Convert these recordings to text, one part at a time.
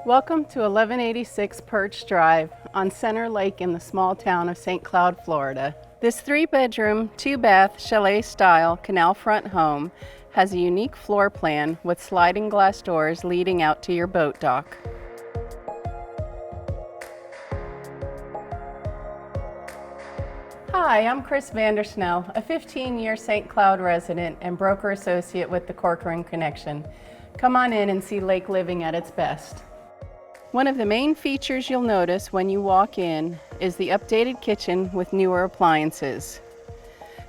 Welcome to 1186 Perch Drive on Center Lake in the small town of St. Cloud, Florida. This 3-bedroom, 2-bath, chalet-style canal front home has a unique floor plan with sliding glass doors leading out to your boat dock. Hi, I'm Chris Snel, a 15-year St. Cloud resident and broker associate with the Corcoran Connection. Come on in and see lake living at its best. One of the main features you'll notice when you walk in is the updated kitchen with newer appliances.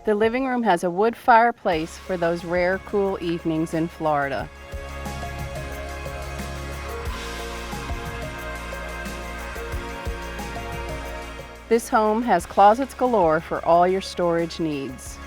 The living room has a wood fireplace for those rare cool evenings in Florida. This home has closets galore for all your storage needs.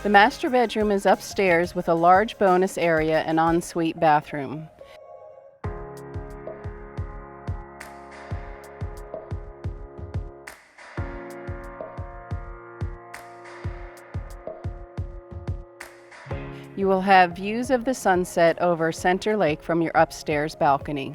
The master bedroom is upstairs with a large bonus area and ensuite bathroom. You will have views of the sunset over Center Lake from your upstairs balcony.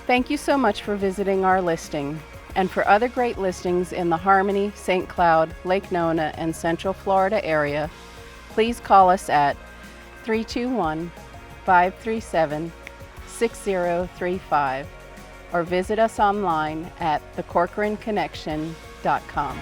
Thank you so much for visiting our listing. And for other great listings in the Harmony, St. Cloud, Lake Nona, and Central Florida area, please call us at 321-537-6035 or visit us online at thecorcoranconnection.com.